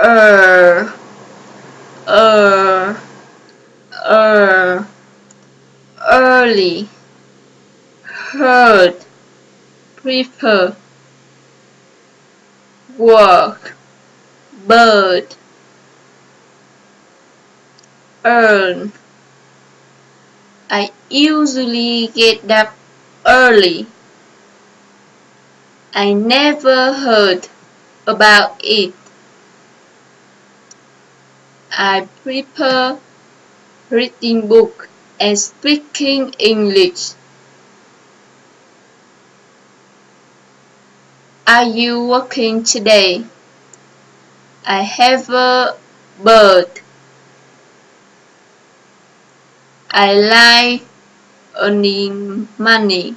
er, er, er, early, heard, prefer, work, bird, earn. I usually get up early. I never heard about it. I prefer reading books and speaking English. Are you working today? I have a bird. I like earning money.